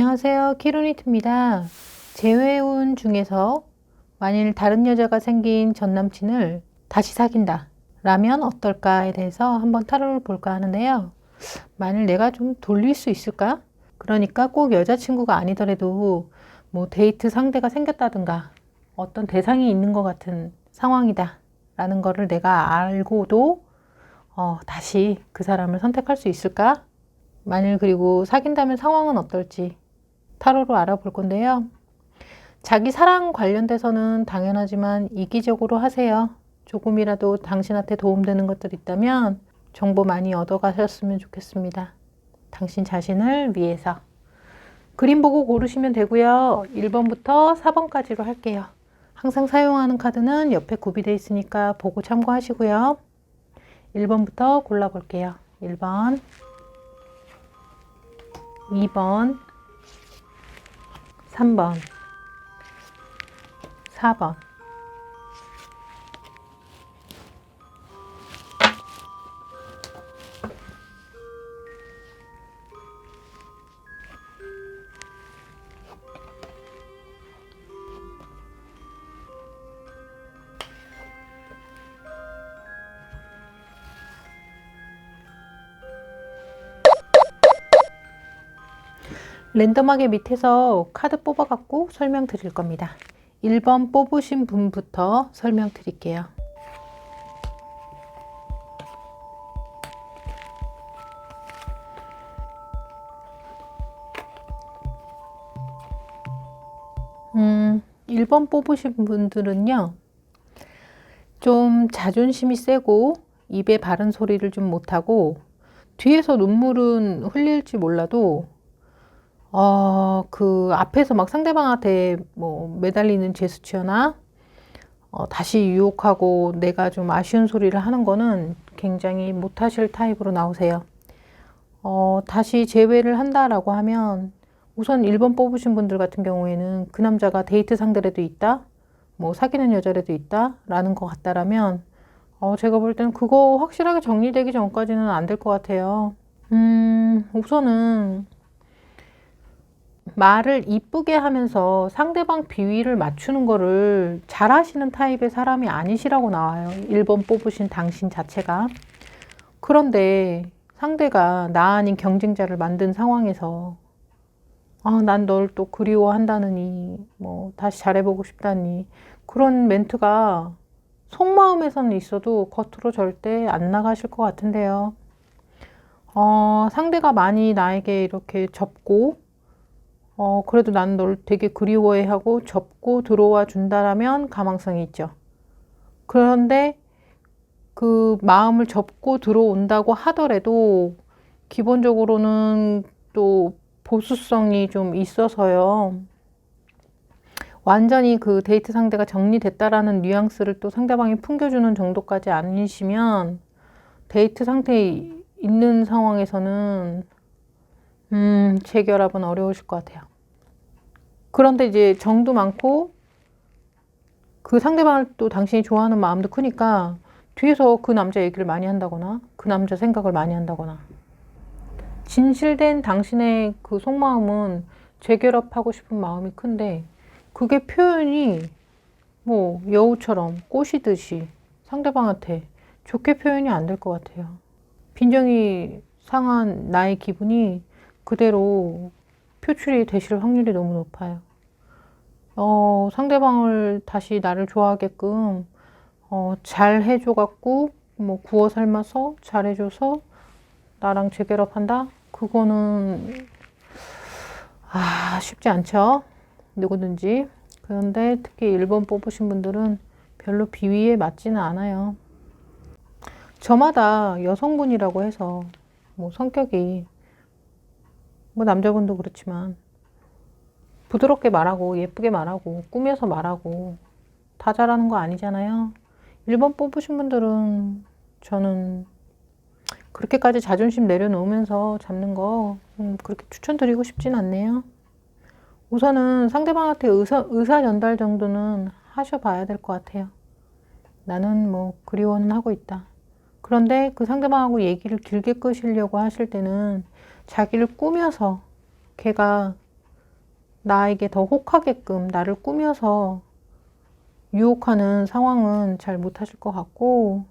안녕하세요. 키루니트입니다. 재회운 중에서 만일 다른 여자가 생긴 전 남친을 다시 사귄다 라면 어떨까에 대해서 한번 타로를 볼까 하는데요. 만일 내가 좀 돌릴 수 있을까? 그러니까 꼭 여자친구가 아니더라도 뭐 데이트 상대가 생겼다든가 어떤 대상이 있는 것 같은 상황이다 라는 거를 내가 알고도 다시 그 사람을 선택할 수 있을까? 만일 그리고 사귄다면 상황은 어떨지 타로로 알아볼 건데요. 자기 사랑 관련돼서는 당연하지만 이기적으로 하세요. 조금이라도 당신한테 도움되는 것들 있다면 정보 많이 얻어가셨으면 좋겠습니다. 당신 자신을 위해서. 그림 보고 고르시면 되고요. 1번부터 4번까지로 할게요. 항상 사용하는 카드는 옆에 구비되어 있으니까 보고 참고하시고요. 1번부터 골라볼게요. 1번, 2번, 3번, 4번. 랜덤하게 밑에서 카드 뽑아갖고 설명 드릴 겁니다. 1번 뽑으신 분부터 설명 드릴게요. 음, 1번 뽑으신 분들은요, 좀 자존심이 세고 입에 바른 소리를 좀 못하고 뒤에서 눈물은 흘릴지 몰라도 그 앞에서 막 상대방한테 뭐 매달리는 제스처나 다시 유혹하고 내가 좀 아쉬운 소리를 하는 거는 굉장히 못하실 타입으로 나오세요. 다시 재회를 한다라고 하면 우선 1번 뽑으신 분들 같은 경우에는 그 남자가 데이트 상대라도 있다, 뭐 사귀는 여자라도 있다 라는 것 같다라면 제가 볼 때는 그거 확실하게 정리되기 전까지는 안 될 것 같아요. 우선은 말을 이쁘게 하면서 상대방 비위를 맞추는 거를 잘 하시는 타입의 사람이 아니시라고 나와요. 1번 뽑으신 당신 자체가. 그런데 상대가 나 아닌 경쟁자를 만든 상황에서 난 널 또 그리워한다느니 뭐 다시 잘해보고 싶다니 그런 멘트가 속마음에서는 있어도 겉으로 절대 안 나가실 것 같은데요. 상대가 많이 나에게 이렇게 접고 그래도 난 널 되게 그리워해 하고 접고 들어와 준다라면 가망성이 있죠. 그런데 그 마음을 접고 들어온다고 하더라도 기본적으로는 또 보수성이 좀 있어서요. 완전히 그 데이트 상대가 정리됐다라는 뉘앙스를 또 상대방이 풍겨주는 정도까지 아니시면 데이트 상태에 있는 상황에서는 재결합은 어려우실 것 같아요. 그런데 이제 정도 많고 그 상대방을 또 당신이 좋아하는 마음도 크니까 뒤에서 그 남자 얘기를 많이 한다거나 그 남자 생각을 많이 한다거나 진실된 당신의 그 속마음은 재결합하고 싶은 마음이 큰데 그게 표현이 뭐 여우처럼 꼬시듯이 상대방한테 좋게 표현이 안 될 것 같아요. 빈정이 상한 나의 기분이 그대로 표출이 되실 확률이 너무 높아요. 상대방을 다시 나를 좋아하게끔 잘 해줘갖고 뭐 구워 삶아서 잘해줘서 나랑 재결합한다? 그거는 쉽지 않죠. 누구든지. 그런데 특히 1번 뽑으신 분들은 별로 비위에 맞지는 않아요. 저마다 여성분이라고 해서 뭐 성격이 뭐 남자분도 그렇지만 부드럽게 말하고 예쁘게 말하고 꾸며서 말하고 다 잘하는 거 아니잖아요. 1번 뽑으신 분들은 저는 그렇게까지 자존심 내려놓으면서 잡는 거 그렇게 추천드리고 싶진 않네요. 우선은 상대방한테 의사 전달 정도는 하셔봐야 될 것 같아요. 나는 뭐 그리워는 하고 있다. 그런데 그 상대방하고 얘기를 길게 끄시려고 하실 때는 자기를 꾸며서 걔가 나에게 더 혹하게끔 나를 꾸며서 유혹하는 상황은 잘 못하실 것 같고,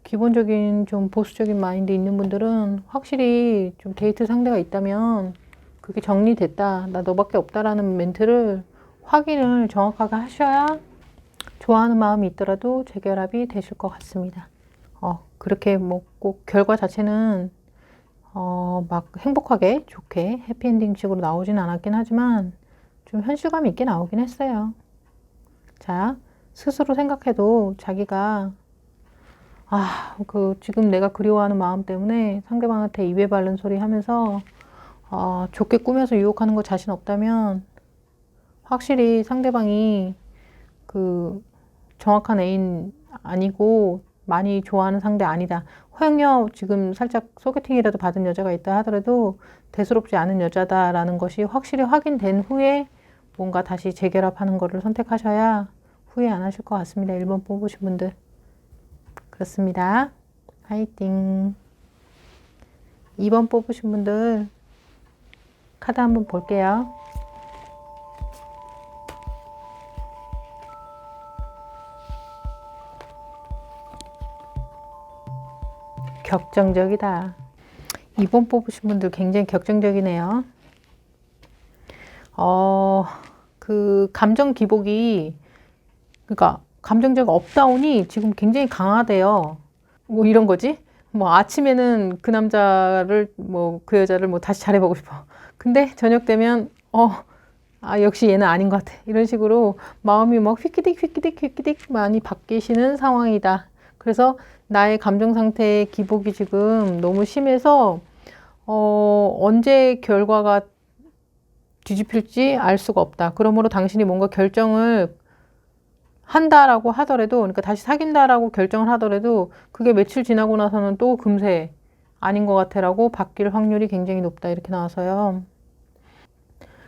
기본적인 좀 보수적인 마인드 있는 분들은 확실히 좀 데이트 상대가 있다면 그게 정리됐다, 나 너밖에 없다라는 멘트를 확인을 정확하게 하셔야 좋아하는 마음이 있더라도 재결합이 되실 것 같습니다. 그렇게 뭐 꼭 결과 자체는 막 행복하게 좋게 해피엔딩식으로 나오진 않았긴 하지만 좀 현실감 있게 나오긴 했어요. 자, 스스로 생각해도 자기가 지금 내가 그리워하는 마음 때문에 상대방한테 입에 바른 소리 하면서 좋게 꾸며서 유혹하는 거 자신 없다면 확실히 상대방이 그 정확한 애인 아니고 많이 좋아하는 상대 아니다. 허영여 지금 살짝 소개팅이라도 받은 여자가 있다 하더라도 대수롭지 않은 여자다라는 것이 확실히 확인된 후에 뭔가 다시 재결합하는 거를 선택하셔야 후회 안 하실 것 같습니다. 1번 뽑으신 분들. 그렇습니다. 화이팅. 2번 뽑으신 분들 카드 한번 볼게요. 격정적이다. 2번 뽑으신 분들 굉장히 격정적이네요. 그 감정 기복이, 그러니까 감정적 업다운이 지금 굉장히 강하대요. 뭐 이런 거지? 뭐 아침에는 그 남자를 그 여자를 다시 잘해보고 싶어. 근데 저녁 되면 역시 얘는 아닌 것 같아. 이런 식으로 마음이 막 휙기딕 많이 바뀌시는 상황이다. 그래서 나의 감정 상태의 기복이 지금 너무 심해서 언제 결과가 뒤집힐지 알 수가 없다. 그러므로 당신이 뭔가 결정을 한다라고 하더라도, 그러니까 다시 사귄다라고 결정을 하더라도 그게 며칠 지나고 나서는 또 금세 아닌 것 같아라고 바뀔 확률이 굉장히 높다. 이렇게 나와서요.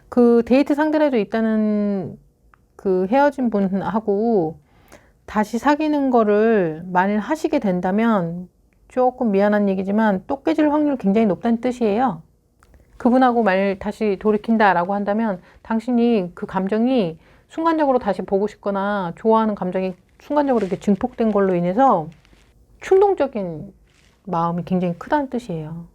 그 데이트 상대라도 있다는 그 헤어진 분하고 다시 사귀는 거를 만일 하시게 된다면 조금 미안한 얘기지만 또 깨질 확률 굉장히 높다는 뜻이에요. 그분하고 만일 다시 돌이킨다라고 한다면 당신이 그 감정이 순간적으로 다시 보고 싶거나 좋아하는 감정이 순간적으로 이렇게 증폭된 걸로 인해서 충동적인 마음이 굉장히 크다는 뜻이에요.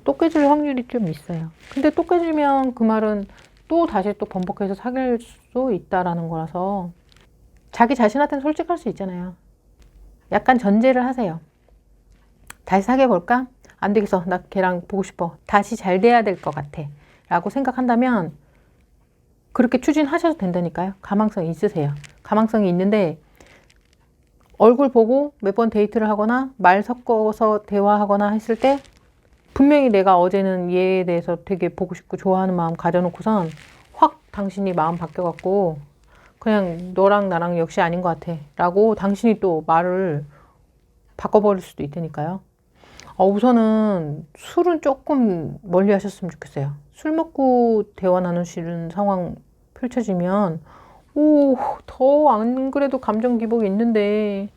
또 깨질 확률이 좀 있어요. 근데 또 깨지면 그 말은 또 다시 또 번복해서 사귈 수 있다라는 거라서 자기 자신한테는 솔직할 수 있잖아요. 약간 전제를 하세요. 다시 사귀어볼까? 안 되겠어. 나 걔랑 보고 싶어. 다시 잘 돼야 될 것 같아. 라고 생각한다면 그렇게 추진하셔도 된다니까요. 가망성이 있으세요. 가망성이 있는데 얼굴 보고 몇 번 데이트를 하거나 말 섞어서 대화하거나 했을 때 분명히 내가 어제는 얘에 대해서 되게 보고 싶고 좋아하는 마음 가져놓고선 확 당신이 마음 바뀌어갖고 그냥 너랑 나랑 역시 아닌 것 같아 라고 당신이 또 말을 바꿔버릴 수도 있다니까요. 우선은 술은 조금 멀리 하셨으면 좋겠어요. 술 먹고 대화 나누시는 상황 펼쳐지면 더 안 그래도 감정 기복이 있는데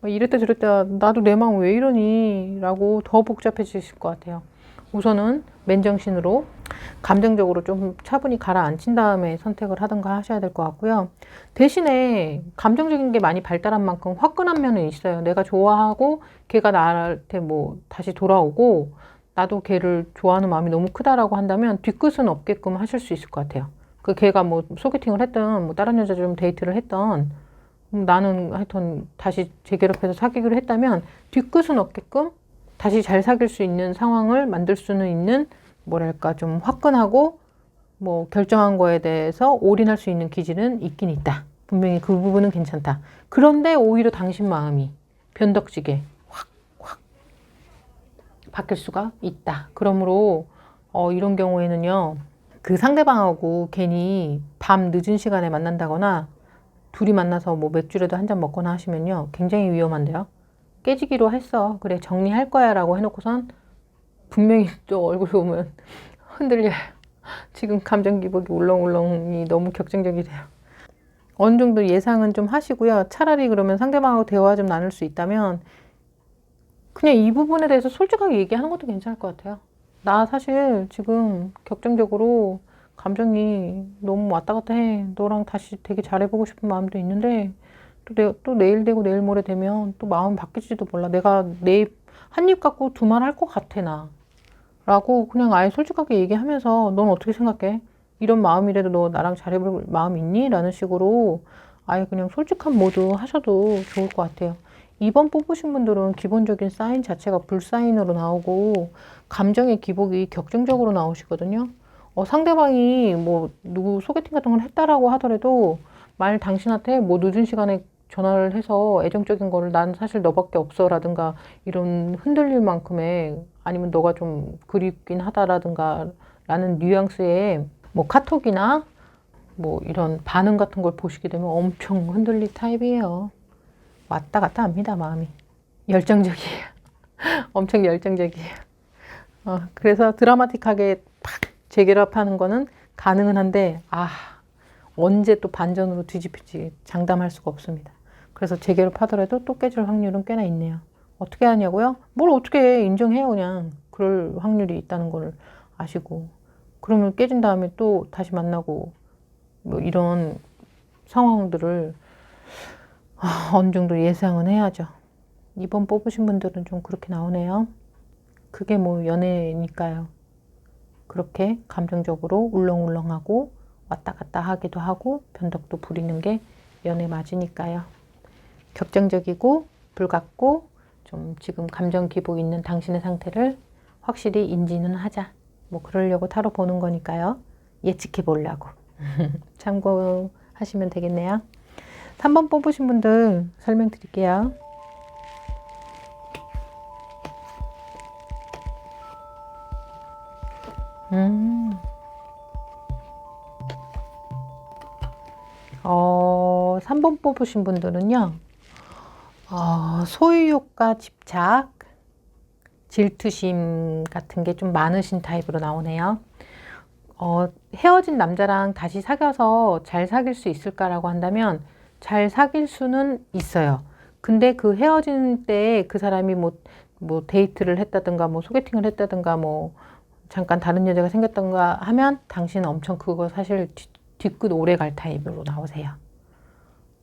이랬다 저랬다 나도 내 마음 왜 이러니 라고 더 복잡해지실 것 같아요. 우선은 맨정신으로 감정적으로 좀 차분히 가라앉힌 다음에 선택을 하든가 하셔야 될 것 같고요. 대신에 감정적인 게 많이 발달한 만큼 화끈한 면은 있어요. 내가 좋아하고 걔가 나한테 다시 돌아오고 나도 걔를 좋아하는 마음이 너무 크다라고 한다면 뒤끝은 없게끔 하실 수 있을 것 같아요. 그 걔가 소개팅을 했던 다른 여자 좀 데이트를 했던 나는 하여튼 다시 재결합해서 사귀기로 했다면 뒤끝은 없게끔 다시 잘 사귈 수 있는 상황을 만들 수는 있는 뭐랄까 좀 화끈하고 결정한 거에 대해서 올인할 수 있는 기질은 있긴 있다. 분명히 그 부분은 괜찮다. 그런데 오히려 당신 마음이 변덕지게 확 바뀔 수가 있다. 그러므로 이런 경우에는요. 그 상대방하고 괜히 밤 늦은 시간에 만난다거나 둘이 만나서 맥주라도 한 잔 먹거나 하시면요. 굉장히 위험한데요. 깨지기로 했어. 그래 정리할 거야 라고 해놓고선 분명히 또 얼굴 보면 흔들려요. 지금 감정 기복이 울렁울렁이 너무 격정적이 돼요. 어느 정도 예상은 좀 하시고요. 차라리 그러면 상대방하고 대화 좀 나눌 수 있다면 그냥 이 부분에 대해서 솔직하게 얘기하는 것도 괜찮을 것 같아요. 나 사실 지금 격정적으로 감정이 너무 왔다 갔다 해. 너랑 다시 되게 잘해보고 싶은 마음도 있는데 또 내일 되고 내일 모레 되면 또 마음 바뀔지도 몰라. 내가 한 입 갖고 두 말 할 것 같아 나. 라고 그냥 아예 솔직하게 얘기하면서 넌 어떻게 생각해? 이런 마음이라도 너 나랑 잘해볼 마음 있니? 라는 식으로 아예 그냥 솔직한 모드 하셔도 좋을 것 같아요. 2번 뽑으신 분들은 기본적인 사인 자체가 불사인으로 나오고 감정의 기복이 격정적으로 나오시거든요. 상대방이 뭐 누구 소개팅 같은 걸 했다라고 하더라도 만약 당신한테 뭐 늦은 시간에 전화를 해서 애정적인 거를 난 사실 너밖에 없어 라든가 이런 흔들릴 만큼의 아니면 너가 좀 그립긴 하다라든가 라는 뉘앙스의 뭐 카톡이나 뭐 이런 반응 같은 걸 보시게 되면 엄청 흔들릴 타입이에요. 왔다 갔다 합니다, 마음이. 열정적이에요. 엄청 열정적이에요. 그래서 드라마틱하게 팍 재결합하는 거는 가능은 한데, 언제 또 반전으로 뒤집힐지 장담할 수가 없습니다. 그래서 재결합하더라도 또 깨질 확률은 꽤나 있네요. 어떻게 하냐고요? 뭘 어떻게 해. 인정해요, 그냥. 그럴 확률이 있다는 걸 아시고. 그러면 깨진 다음에 또 다시 만나고, 뭐 이런 상황들을 어느 정도 예상은 해야죠. 2번 뽑으신 분들은 좀 그렇게 나오네요. 그게 뭐 연애니까요. 그렇게 감정적으로 울렁울렁하고 왔다 갔다 하기도 하고 변덕도 부리는 게 연애 맞으니까요. 격정적이고 불같고 좀 지금 감정 기복 있는 당신의 상태를 확실히 인지는 하자. 뭐 그러려고 타로 보는 거니까요. 예측해 보려고. 참고하시면 되겠네요. 3번 뽑으신 분들 설명드릴게요. 음. 3번 뽑으신 분들은요. 소유욕과 집착, 질투심 같은 게 좀 많으신 타입으로 나오네요. 헤어진 남자랑 다시 사귀어서 잘 사귈 수 있을까라고 한다면 잘 사귈 수는 있어요. 근데 그 헤어진 때 그 사람이 뭐 데이트를 했다든가 뭐 소개팅을 했다든가 뭐 잠깐 다른 여자가 생겼던가 하면 당신은 엄청 그거 사실 뒤끝 오래 갈 타입으로 나오세요.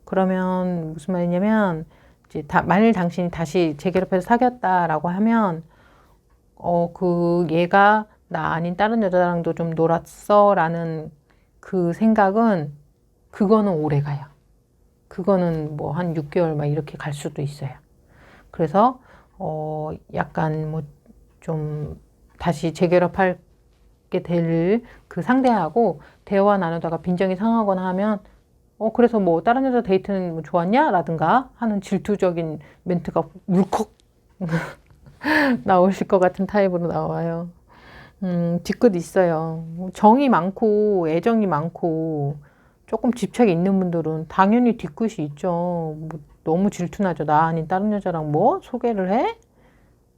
그러면 무슨 말이냐면 이제 만일 당신이 다시 재결합해서 사귀었다라고 하면 그 얘가 나 아닌 다른 여자랑도 좀 놀았어 라는 그 생각은 그거는 오래 가요. 그거는 뭐 한 6개월 막 이렇게 갈 수도 있어요. 그래서 약간 뭐 좀 다시 재결합하게 될 그 상대하고 대화 나누다가 빈정이 상하거나 하면 그래서 뭐 다른 여자 데이트는 뭐 좋았냐? 라든가 하는 질투적인 멘트가 울컥 나오실 것 같은 타입으로 나와요. 뒤끝 있어요. 정이 많고 애정이 많고 조금 집착이 있는 분들은 당연히 뒤끝이 있죠. 뭐 너무 질투나죠. 나 아닌 다른 여자랑 뭐 소개를 해?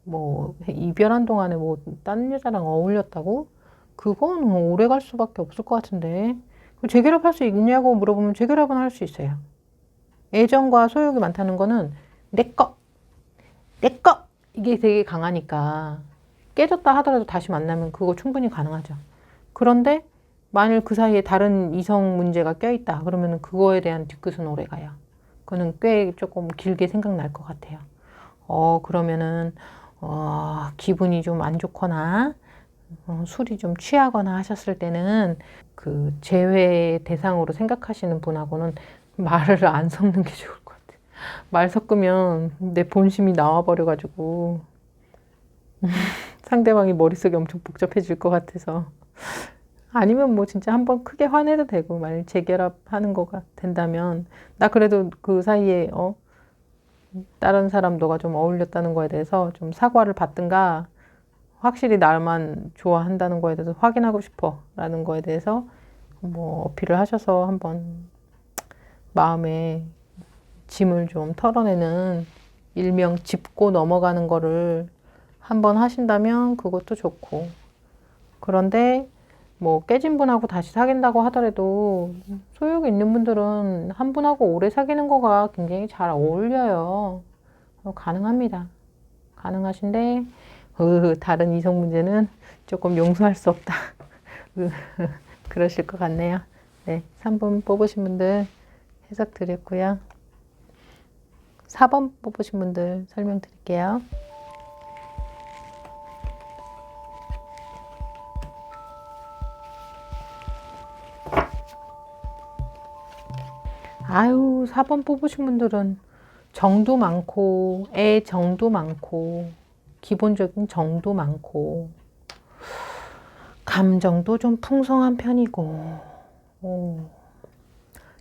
뭐 이별한 동안에 뭐 다른 여자랑 어울렸다고? 그거는 오래 갈 수밖에 없을 것 같은데. 재결합할 수 있냐고 물어보면 재결합은 할 수 있어요. 애정과 소욕이 많다는 거는 내 거 이게 되게 강하니까 깨졌다 하더라도 다시 만나면 그거 충분히 가능하죠. 그런데 만일 그 사이에 다른 이성 문제가 껴있다 그러면 그거에 대한 뒤끝은 오래 가요. 그거는 꽤 조금 길게 생각날 것 같아요. 그러면은 기분이 좀 안 좋거나 술이 좀 취하거나 하셨을 때는 그 재회 대상으로 생각하시는 분하고는 말을 안 섞는 게 좋을 것 같아요. 말 섞으면 내 본심이 나와버려가지고 상대방이 머릿속이 엄청 복잡해질 것 같아서 아니면 뭐 진짜 한번 크게 화내도 되고 만약 재결합하는 거가 된다면 나 그래도 그 사이에 다른 사람 너가 좀 어울렸다는 거에 대해서 좀 사과를 받든가 확실히 나만 좋아한다는 거에 대해서 확인하고 싶어 라는 거에 대해서 뭐 어필을 하셔서 한번 마음에 짐을 좀 털어내는 일명 짚고 넘어가는 거를 한번 하신다면 그것도 좋고 그런데 뭐 깨진 분하고 다시 사귄다고 하더라도 소욕이 있는 분들은 한 분하고 오래 사귀는 거가 굉장히 잘 어울려요. 가능합니다. 가능하신데 다른 이성 문제는 조금 용서할 수 없다. 그러실 것 같네요. 네, 3번 뽑으신 분들 해석 드렸고요. 4번 뽑으신 분들 설명드릴게요. 아유, 4번 뽑으신 분들은 정도 많고, 정도 많고, 기본적인 정도 많고, 감정도 좀 풍성한 편이고,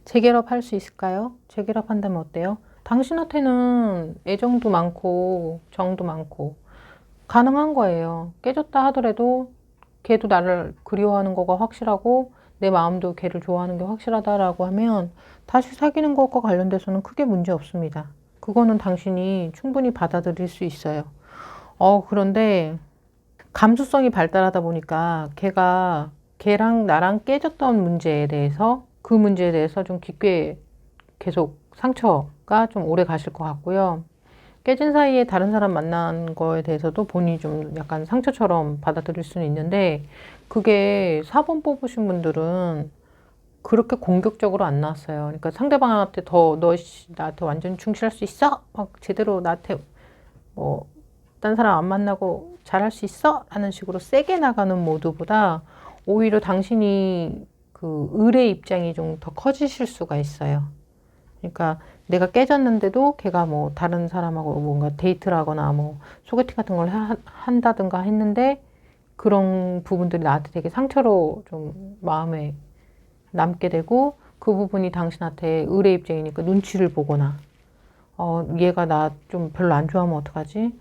재결합 할 수 있을까요? 재결합 한다면 어때요? 당신한테는 애정도 많고, 정도 많고, 가능한 거예요. 깨졌다 하더라도 걔도 나를 그리워하는 거가 확실하고 내 마음도 걔를 좋아하는 게 확실하다라고 하면 다시 사귀는 것과 관련돼서는 크게 문제 없습니다. 그거는 당신이 충분히 받아들일 수 있어요. 그런데 감수성이 발달하다 보니까 걔랑 나랑 깨졌던 문제에 대해서 그 문제에 대해서 좀 깊게 계속 상처가 좀 오래 가실 것 같고요. 깨진 사이에 다른 사람 만난 거에 대해서도 본인이 좀 약간 상처처럼 받아들일 수는 있는데 그게 4번 뽑으신 분들은 그렇게 공격적으로 안 나왔어요. 그러니까 상대방한테 너 나한테 완전 충실할 수 있어? 막 제대로 나한테 뭐 딴 사람 안 만나고 잘할 수 있어? 하는 식으로 세게 나가는 모드보다 오히려 당신이 그 을의 입장이 좀 더 커지실 수가 있어요. 그러니까 내가 깨졌는데도 걔가 뭐 다른 사람하고 뭔가 데이트를 하거나 뭐 소개팅 같은 걸 한다든가 했는데 그런 부분들이 나한테 되게 상처로 좀 마음에 남게 되고 그 부분이 당신한테 을의 입장이니까 눈치를 보거나 얘가 나 좀 별로 안 좋아하면 어떡하지?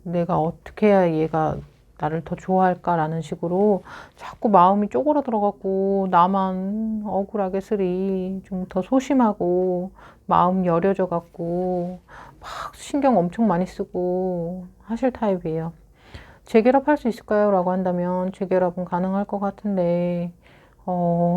내가 어떻게 해야 얘가 나를 더 좋아할까라는 식으로 자꾸 마음이 쪼그라들어갖고 나만 억울하게 쓰리 좀 더 소심하고 마음 여려져갖고 막 신경 엄청 많이 쓰고 하실 타입이에요. 재결합할 수 있을까요? 라고 한다면 재결합은 가능할 것 같은데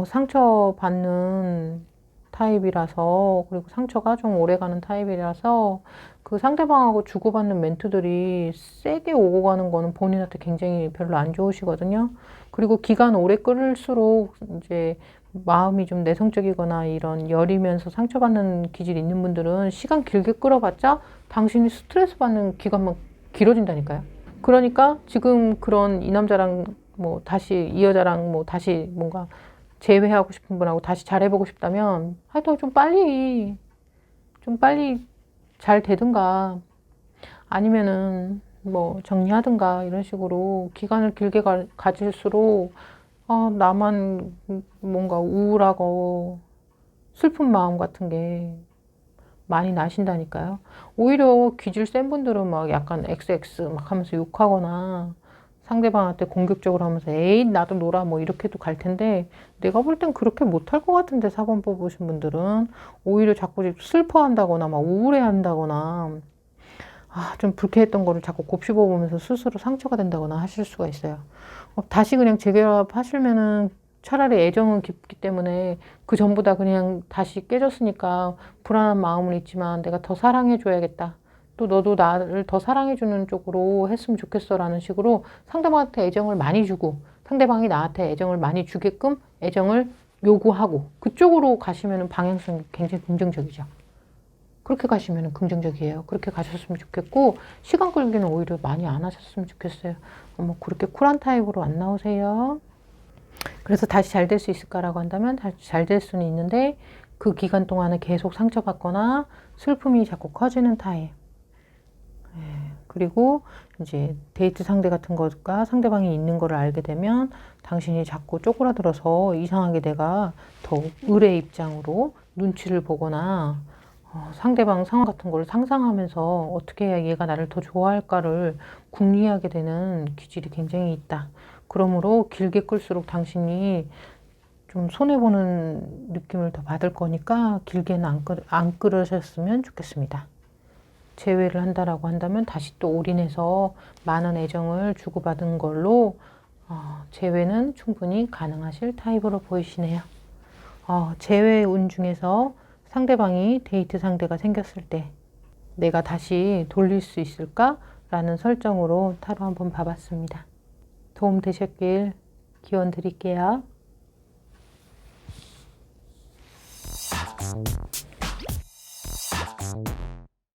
상처받는 타입이라서 그리고 상처가 좀 오래가는 타입이라서 그 상대방하고 주고받는 멘트들이 세게 오고 가는 거는 본인한테 굉장히 별로 안 좋으시거든요. 그리고 기간 오래 끌수록 이제 마음이 좀 내성적이거나 이런 여리면서 상처받는 기질이 있는 분들은 시간 길게 끌어봤자 당신이 스트레스 받는 기간만 길어진다니까요. 그러니까 지금 그런 이 남자랑 뭐 다시 이 여자랑 뭐 다시 뭔가 재회하고 싶은 분하고 다시 잘해보고 싶다면 하여튼 좀 빨리 잘 되든가 아니면은 뭐 정리하든가 이런 식으로 기간을 길게 가질수록 나만 뭔가 우울하고 슬픈 마음 같은 게 많이 나신다니까요. 오히려 기질 센 분들은 막 약간 XX 막 하면서 욕하거나 상대방한테 공격적으로 하면서 에이 나도 놀아 뭐 이렇게도 갈 텐데 내가 볼 땐 그렇게 못할 것 같은데 4번 뽑으신 분들은 오히려 자꾸 슬퍼한다거나 막 우울해한다거나 좀 불쾌했던 거를 자꾸 곱씹어보면서 스스로 상처가 된다거나 하실 수가 있어요. 다시 그냥 재결합하시면은 차라리 애정은 깊기 때문에 그 전보다 그냥 다시 깨졌으니까 불안한 마음은 있지만 내가 더 사랑해줘야겠다. 또 너도 나를 더 사랑해주는 쪽으로 했으면 좋겠어라는 식으로 상대방한테 애정을 많이 주고 상대방이 나한테 애정을 많이 주게끔 애정을 요구하고 그쪽으로 가시면 방향성이 굉장히 긍정적이죠. 그렇게 가시면 긍정적이에요. 그렇게 가셨으면 좋겠고 시간 끌기는 오히려 많이 안 하셨으면 좋겠어요. 뭐 그렇게 쿨한 타입으로 안 나오세요. 그래서 다시 잘 될 수 있을까라고 한다면 다시 잘 될 수는 있는데 그 기간 동안에 계속 상처받거나 슬픔이 자꾸 커지는 타입. 그리고 이제 데이트 상대 같은 것과 상대방이 있는 거를 알게 되면 당신이 자꾸 쪼그라들어서 이상하게 내가 더 을의 입장으로 눈치를 보거나 상대방 상황 같은 걸 상상하면서 어떻게 해야 얘가 나를 더 좋아할까를 궁리하게 되는 기질이 굉장히 있다. 그러므로 길게 끌수록 당신이 좀 손해보는 느낌을 더 받을 거니까 길게는 안 끌으셨으면 좋겠습니다. 재회를 한다라고 한다면 다시 또 올인해서 많은 애정을 주고받은 걸로 재회는 충분히 가능하실 타입으로 보이시네요. 재회 운 중에서 상대방이 데이트 상대가 생겼을 때 내가 다시 돌릴 수 있을까? 라는 설정으로 타로 한번 봐봤습니다. 도움 되셨길 기원 드릴게요.